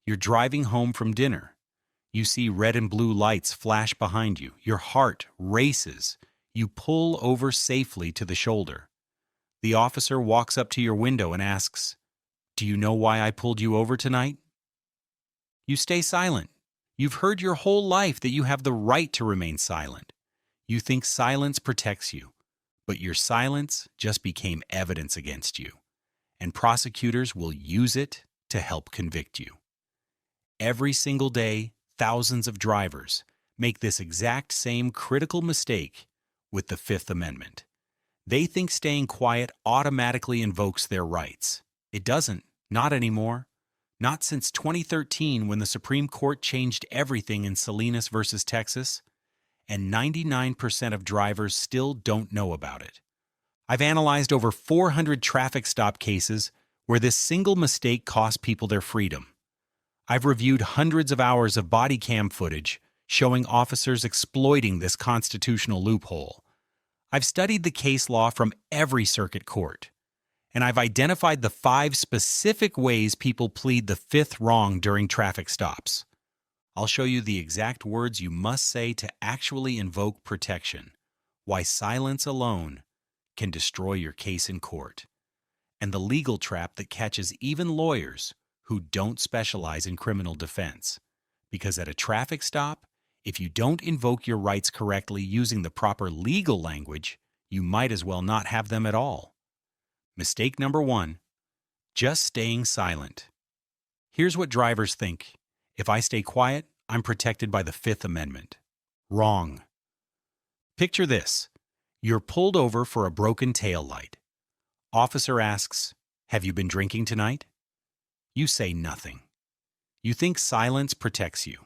You're driving home from dinner. You see red and blue lights flash behind you. Your heart races. You pull over safely to the shoulder. The officer walks up to your window and asks, "Do you know why I pulled you over tonight?" You stay silent. You've heard your whole life that you have the right to remain silent. You think silence protects you, but your silence just became evidence against you, and prosecutors will use it to help convict you. Every single day, thousands of drivers make this exact same critical mistake with the Fifth Amendment. They think staying quiet automatically invokes their rights. It doesn't, not anymore. Not since 2013 when the Supreme Court changed everything in Salinas versus Texas, and 99% of drivers still don't know about it. I've analyzed over 400 traffic stop cases where this single mistake cost people their freedom. I've reviewed hundreds of hours of body cam footage showing officers exploiting this constitutional loophole. I've studied the case law from every circuit court, and I've identified the 5 specific ways people plead the fifth wrong during traffic stops. I'll show you the exact words you must say to actually invoke protection, why silence alone can destroy your case in court, and the legal trap that catches even lawyers who don't specialize in criminal defense. Because at a traffic stop, if you don't invoke your rights correctly using the proper legal language, you might as well not have them at all. Mistake number 1, just staying silent. Here's what drivers think. If I stay quiet, I'm protected by the Fifth Amendment. Wrong. Picture this. You're pulled over for a broken tail light. Officer asks, "Have you been drinking tonight?" You say nothing. You think silence protects you.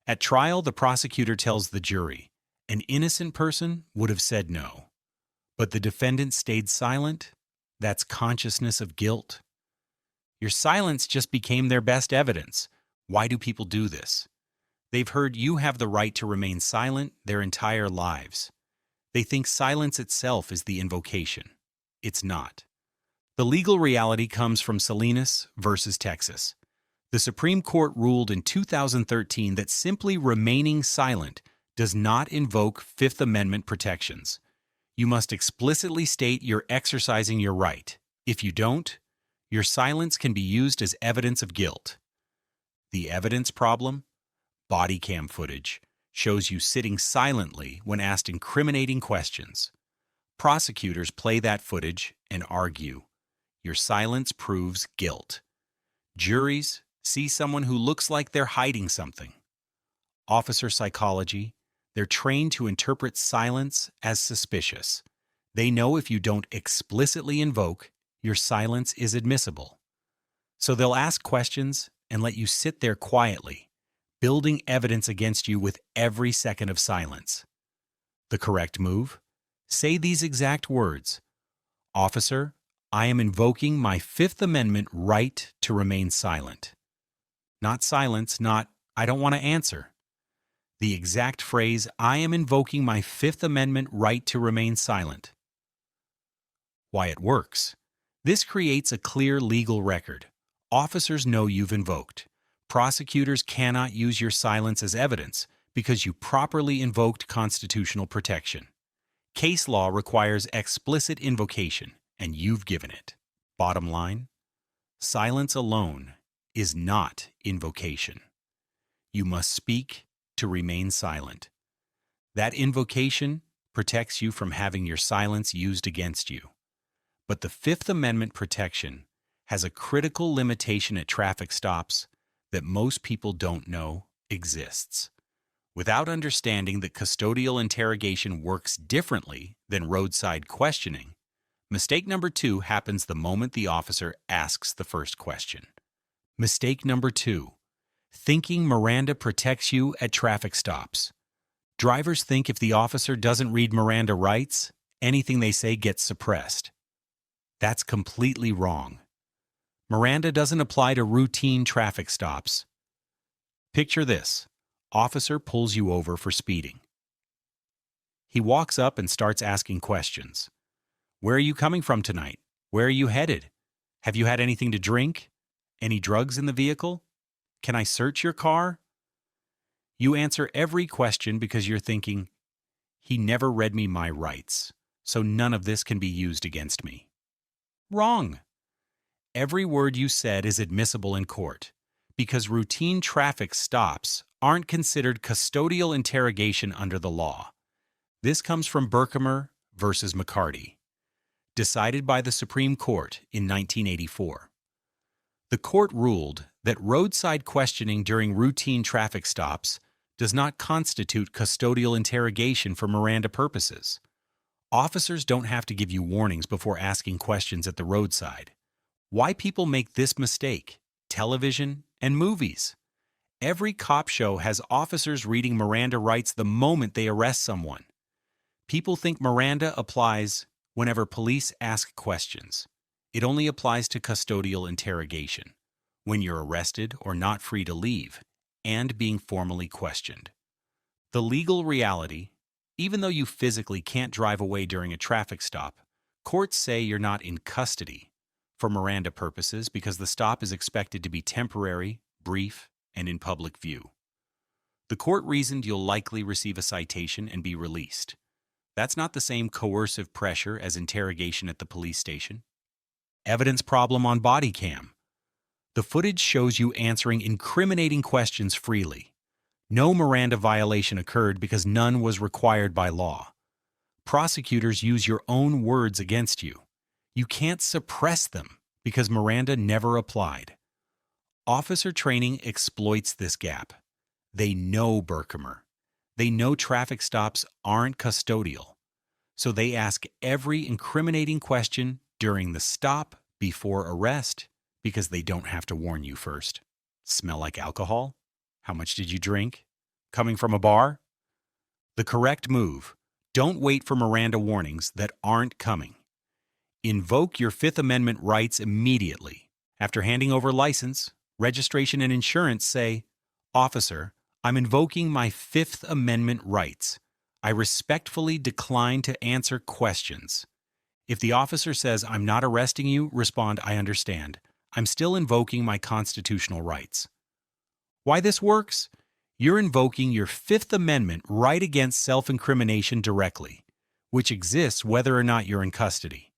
At trial, the prosecutor tells the jury, an innocent person would have said no. But the defendant stayed silent. That's consciousness of guilt. Your silence just became their best evidence. Why do people do this? They've heard you have the right to remain silent their entire lives. They think silence itself is the invocation. It's not. The legal reality comes from Salinas versus Texas. The Supreme Court ruled in 2013 that simply remaining silent does not invoke Fifth Amendment protections. You must explicitly state you're exercising your right. If you don't, your silence can be used as evidence of guilt. The evidence problem? Body cam footage shows you sitting silently when asked incriminating questions. Prosecutors play that footage and argue. Your silence proves guilt. Juries see someone who looks like they're hiding something. Officer psychology, they're trained to interpret silence as suspicious. They know if you don't explicitly invoke, your silence is admissible. So they'll ask questions and let you sit there quietly, building evidence against you with every second of silence. The correct move? Say these exact words. "Officer, I am invoking my Fifth Amendment right to remain silent." Not silence, not, "I don't want to answer." The exact phrase, "I am invoking my Fifth Amendment right to remain silent." Why it works. This creates a clear legal record. Officers know you've invoked. Prosecutors cannot use your silence as evidence because you properly invoked constitutional protection. Case law requires explicit invocation, and you've given it. Bottom line, silence alone is not invocation. You must speak to remain silent. That invocation protects you from having your silence used against you. But the Fifth Amendment protection has a critical limitation at traffic stops that most people don't know exists. Without understanding that custodial interrogation works differently than roadside questioning, mistake number 2 happens the moment the officer asks the first question. Mistake number 2, thinking Miranda protects you at traffic stops. Drivers think if the officer doesn't read Miranda rights, anything they say gets suppressed. That's completely wrong. Miranda doesn't apply to routine traffic stops. Picture this. Officer pulls you over for speeding. He walks up and starts asking questions. "Where are you coming from tonight? Where are you headed? Have you had anything to drink? Any drugs in the vehicle?" Can I search your car? You answer every question because you're thinking, he never read me my rights, so none of this can be used against me. Wrong. Every word you said is admissible in court because routine traffic stops aren't considered custodial interrogation under the law. This comes from Berkemer versus McCarty, decided by the Supreme Court in 1984. The court ruled that roadside questioning during routine traffic stops does not constitute custodial interrogation for Miranda purposes. Officers don't have to give you warnings before asking questions at the roadside. Why people make this mistake? Television and movies. Every cop show has officers reading Miranda rights the moment they arrest someone. People think Miranda applies whenever police ask questions. It only applies to custodial interrogation, when you're arrested or not free to leave, and being formally questioned. The legal reality, even though you physically can't drive away during a traffic stop, courts say you're not in custody for Miranda purposes because the stop is expected to be temporary, brief, and in public view. The court reasoned you'll likely receive a citation and be released. That's not the same coercive pressure as interrogation at the police station. Evidence problem on body cam. The footage shows you answering incriminating questions freely. No Miranda violation occurred because none was required by law. Prosecutors use your own words against you. You can't suppress them because Miranda never applied. Officer training exploits this gap. They know Berkemer. They know traffic stops aren't custodial. So they ask every incriminating question during the stop before arrest because they don't have to warn you first. Smell like alcohol? How much did you drink? Coming from a bar? The correct move. Don't wait for Miranda warnings that aren't coming. Invoke your Fifth Amendment rights immediately. After handing over license, registration, and insurance, say, "Officer, I'm invoking my Fifth Amendment rights. I respectfully decline to answer questions." If the officer says, "I'm not arresting you," respond, "I understand. I'm still invoking my constitutional rights." Why this works? You're invoking your Fifth Amendment right against self-incrimination directly, which exists whether or not you're in custody.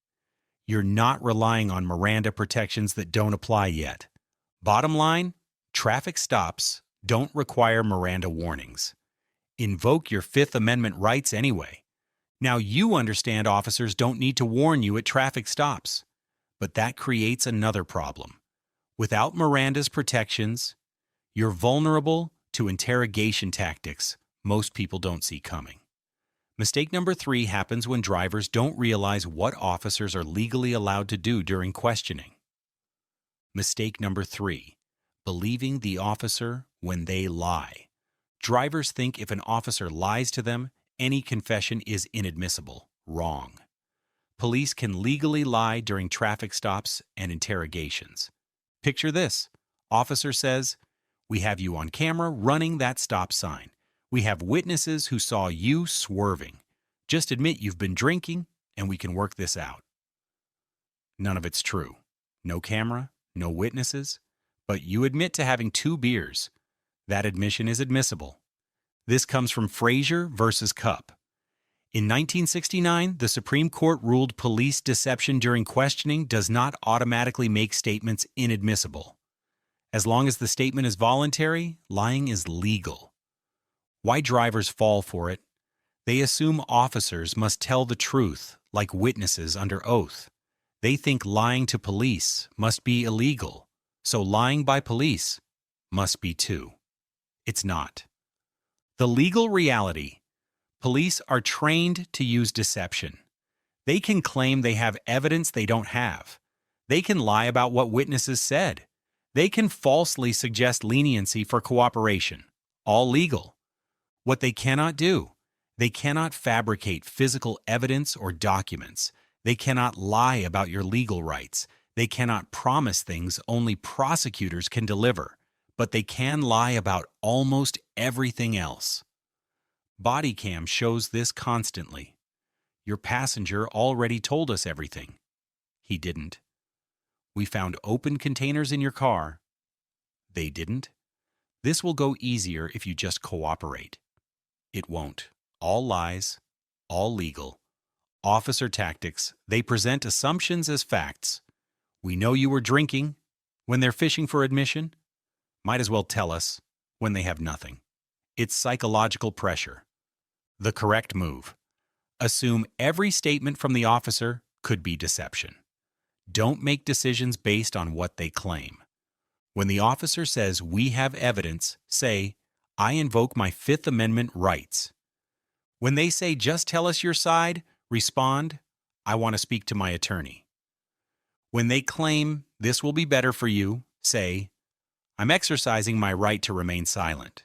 You're not relying on Miranda protections that don't apply yet. Bottom line, traffic stops don't require Miranda warnings. Invoke your Fifth Amendment rights anyway. Now you understand officers don't need to warn you at traffic stops. But that creates another problem. Without Miranda's protections, you're vulnerable to interrogation tactics most people don't see coming. Mistake number 3 happens when drivers don't realize what officers are legally allowed to do during questioning. Mistake number 3, believing the officer when they lie. Drivers think if an officer lies to them, any confession is inadmissible. Wrong. Police can legally lie during traffic stops and interrogations. Picture this. Officer says, "We have you on camera running that stop sign. We have witnesses who saw you swerving. Just admit you've been drinking and we can work this out." None of it's true. No camera, no witnesses, but you admit to having 2 beers. That admission is admissible. This comes from Frazier versus Cupp. In 1969, the Supreme Court ruled police deception during questioning does not automatically make statements inadmissible. As long as the statement is voluntary, lying is legal. Why drivers fall for it? They assume officers must tell the truth, like witnesses under oath. They think lying to police must be illegal, so lying by police must be too. It's not. The legal reality: police are trained to use deception. They can claim they have evidence they don't have. They can lie about what witnesses said. They can falsely suggest leniency for cooperation. All legal. What they cannot do: they cannot fabricate physical evidence or documents. They cannot lie about your legal rights. They cannot promise things only prosecutors can deliver. But they can lie about almost everything else. Body cam shows this constantly. Your passenger already told us everything. He didn't. We found open containers in your car. They didn't. This will go easier if you just cooperate. It won't. All lies, all legal. Officer tactics, they present assumptions as facts. We know you were drinking when they're fishing for admission. Might as well tell us when they have nothing. It's psychological pressure. The correct move. Assume every statement from the officer could be deception. Don't make decisions based on what they claim. When the officer says, "We have evidence," say, "I invoke my Fifth Amendment rights." When they say, "Just tell us your side," respond, "I want to speak to my attorney." When they claim, "This will be better for you," say, "I'm exercising my right to remain silent."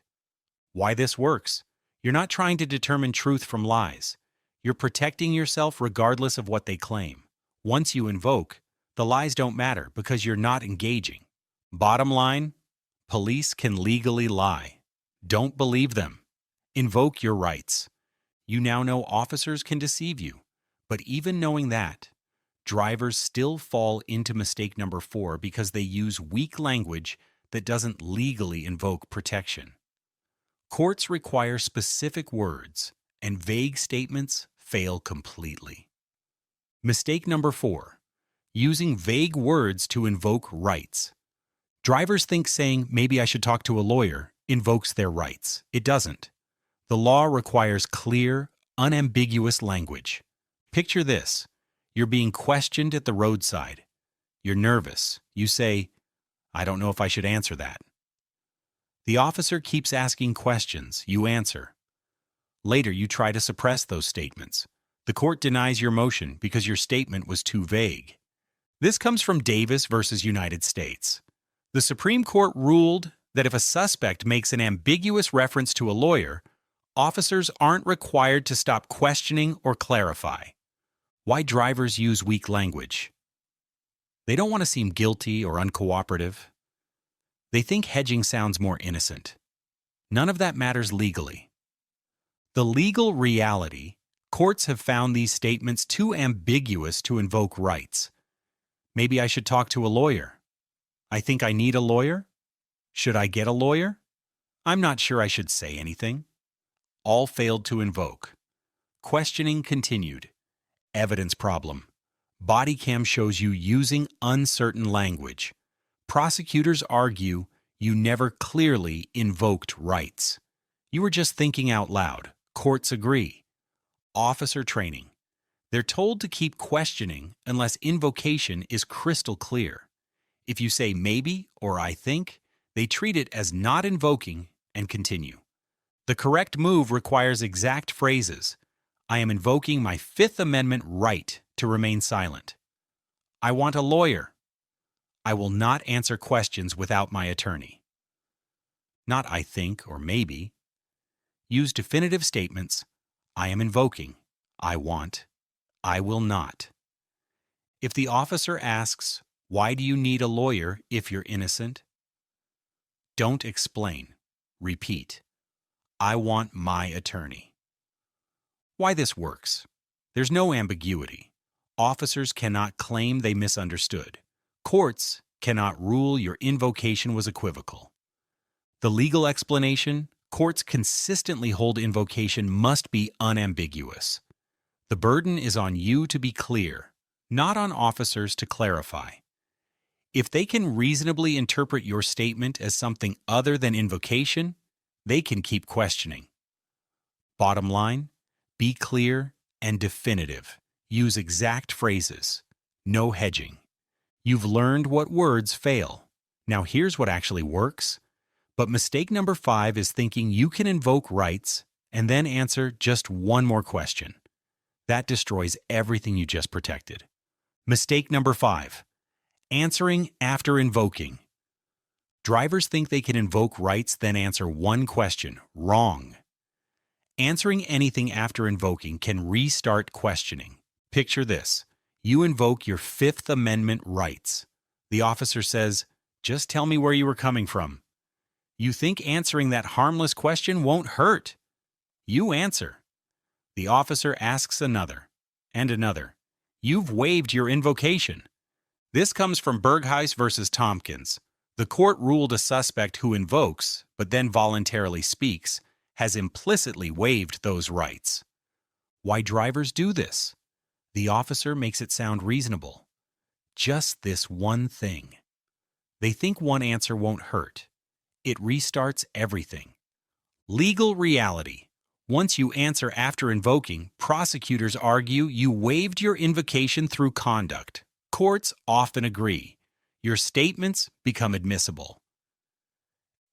Why this works? You're not trying to determine truth from lies. You're protecting yourself regardless of what they claim. Once you invoke, the lies don't matter because you're not engaging. Bottom line, police can legally lie. Don't believe them. Invoke your rights. You now know officers can deceive you, but even knowing that, drivers still fall into mistake number 4 because they use weak language that doesn't legally invoke protection. Courts require specific words, and vague statements fail completely. Mistake number 4, using vague words to invoke rights. Drivers think saying, "Maybe I should talk to a lawyer," invokes their rights. It doesn't. The law requires clear, unambiguous language. Picture this. You're being questioned at the roadside. You're nervous. You say, "I don't know if I should answer that." The officer keeps asking questions. You answer. Later, you try to suppress those statements. The court denies your motion because your statement was too vague. This comes from Davis versus United States. The Supreme Court ruled that if a suspect makes an ambiguous reference to a lawyer, officers aren't required to stop questioning or clarify. Why drivers use weak language? They don't want to seem guilty or uncooperative. They think hedging sounds more innocent. None of that matters legally. The legal reality, courts have found these statements too ambiguous to invoke rights. Maybe I should talk to a lawyer. I think I need a lawyer. Should I get a lawyer? I'm not sure I should say anything. All failed to invoke. Questioning continued. Evidence problem. Body cam shows you using uncertain language. Prosecutors argue you never clearly invoked rights. You were just thinking out loud. Courts agree. Officer training. They're told to keep questioning unless invocation is crystal clear. If you say maybe or I think, they treat it as not invoking and continue. The correct move requires exact phrases. I am invoking my Fifth Amendment right to remain silent. I want a lawyer. I will not answer questions without my attorney. Not I think or maybe. Use definitive statements. I am invoking. I want. I will not. If the officer asks, "Why do you need a lawyer if you're innocent?" Don't explain. Repeat. I want my attorney. Why this works? There's no ambiguity. Officers cannot claim they misunderstood. Courts cannot rule your invocation was equivocal. The legal explanation, courts consistently hold invocation must be unambiguous. The burden is on you to be clear, not on officers to clarify. If they can reasonably interpret your statement as something other than invocation, they can keep questioning. Bottom line, be clear and definitive. Use exact phrases. No hedging. You've learned what words fail. Now here's what actually works. But mistake number 5 is thinking you can invoke rights and then answer just one more question. That destroys everything you just protected. Mistake number 5. Answering after invoking. Drivers think they can invoke rights, then answer one question. Wrong. Answering anything after invoking can restart questioning. Picture this. You invoke your Fifth Amendment rights. The officer says, "Just tell me where you were coming from." You think answering that harmless question won't hurt. You answer. The officer asks another, and another. You've waived your invocation. This comes from Berghuis versus Tompkins. The court ruled a suspect who invokes, but then voluntarily speaks, has implicitly waived those rights. Why drivers do this? The officer makes it sound reasonable. Just this one thing. They think one answer won't hurt. It restarts everything. Legal reality. Once you answer after invoking, prosecutors argue you waived your invocation through conduct. Courts often agree. Your statements become admissible.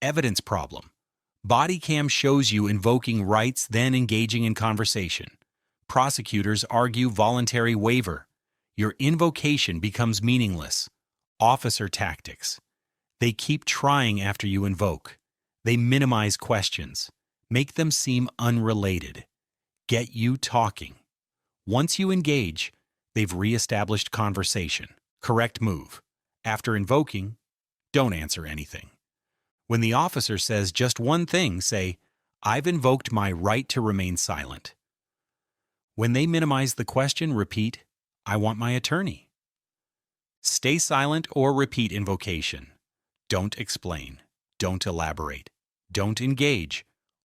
Evidence problem. Body cam shows you invoking rights, then engaging in conversation. Prosecutors argue voluntary waiver. Your invocation becomes meaningless. Officer tactics. They keep trying after you invoke. They minimize questions. Make them seem unrelated. Get you talking. Once you engage, they've reestablished conversation. Correct move. After invoking, don't answer anything. When the officer says just one thing, say, "I've invoked my right to remain silent." When they minimize the question, repeat, "I want my attorney." Stay silent or repeat invocation. Don't explain. Don't elaborate. Don't engage.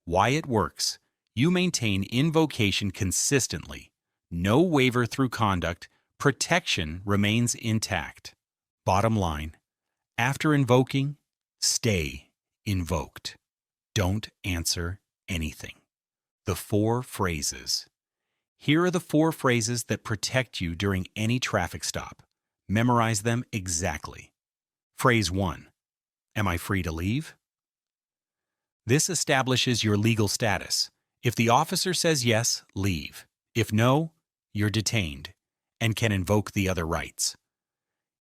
Why it works. You maintain invocation consistently. No waiver through conduct. Protection remains intact. Bottom line, after invoking, stay invoked. Don't answer anything. The 4 phrases. Here are the 4 phrases that protect you during any traffic stop. Memorize them exactly. Phrase 1. Am I free to leave? This establishes your legal status. If the officer says yes, leave. If no, you're detained and can invoke the other rights.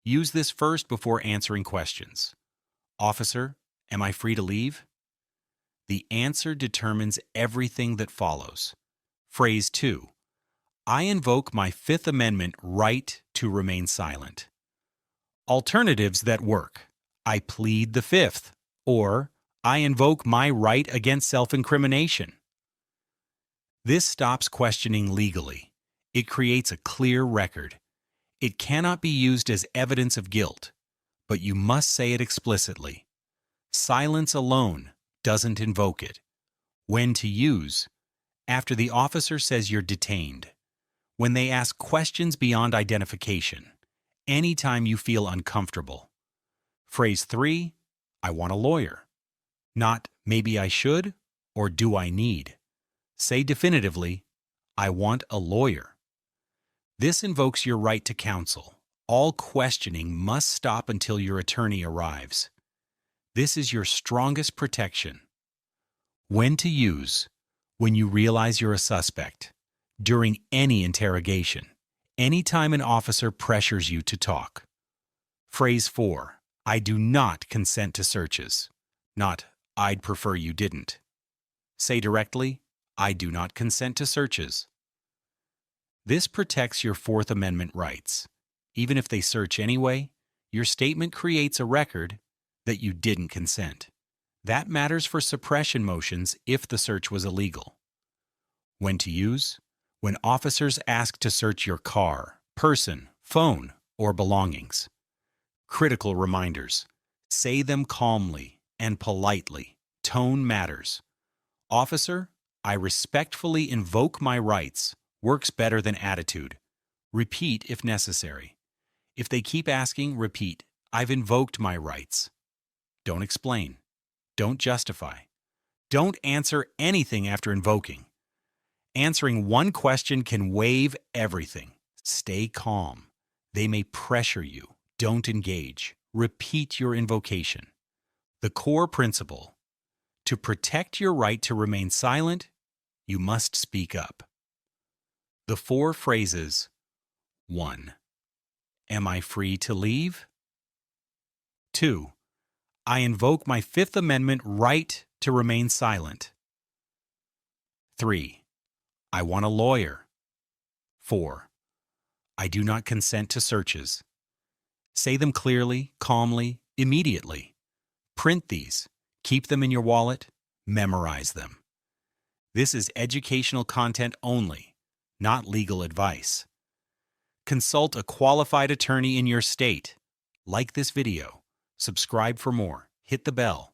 Use this first before answering questions. Officer, am I free to leave? The answer determines everything that follows. Phrase 2. I invoke my Fifth Amendment right to remain silent. Alternatives that work. I plead the Fifth, or I invoke my right against self-incrimination. This stops questioning legally. It creates a clear record. It cannot be used as evidence of guilt, but you must say it explicitly. Silence alone doesn't invoke it. When to use. After the officer says you're detained. When they ask questions beyond identification. Anytime you feel uncomfortable. Phrase 3, I want a lawyer. Not maybe I should or do I need. Say definitively, I want a lawyer. This invokes your right to counsel. All questioning must stop until your attorney arrives. This is your strongest protection. When to use. When you realize you're a suspect. During any interrogation. Anytime an officer pressures you to talk. Phrase 4. I do not consent to searches. Not, I'd prefer you didn't. Say directly, I do not consent to searches. This protects your Fourth Amendment rights. Even if they search anyway, your statement creates a record that you didn't consent. That matters for suppression motions if the search was illegal. When to use? When officers ask to search your car, person, phone, or belongings. Critical reminders. Say them calmly and politely. Tone matters. Officer, I respectfully invoke my rights. Works better than attitude. Repeat if necessary. If they keep asking, repeat, I've invoked my rights. Don't explain. Don't justify. Don't answer anything after invoking. Answering one question can waive everything. Stay calm. They may pressure you. Don't engage. Repeat your invocation. The core principle. To protect your right to remain silent, you must speak up. The 4 phrases. 1. Am I free to leave? 2. I invoke my Fifth Amendment right to remain silent. 3. I want a lawyer. 4. I do not consent to searches. Say them clearly, calmly, immediately. Print these. Keep them in your wallet. Memorize them. This is educational content only, not legal advice. Consult a qualified attorney in your state. Like this video. Subscribe for more. Hit the bell.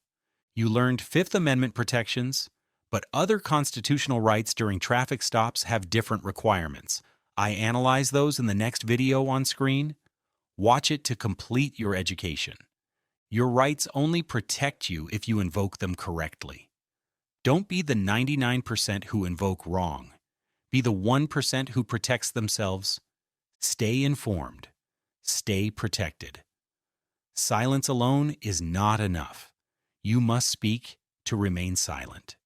You learned Fifth Amendment protections, but other constitutional rights during traffic stops have different requirements. I analyze those in the next video on screen. Watch it to complete your education. Your rights only protect you if you invoke them correctly. Don't be the 99% who invoke wrong. Be the 1% who protects themselves. Stay informed. Stay protected. Silence alone is not enough. You must speak to remain silent.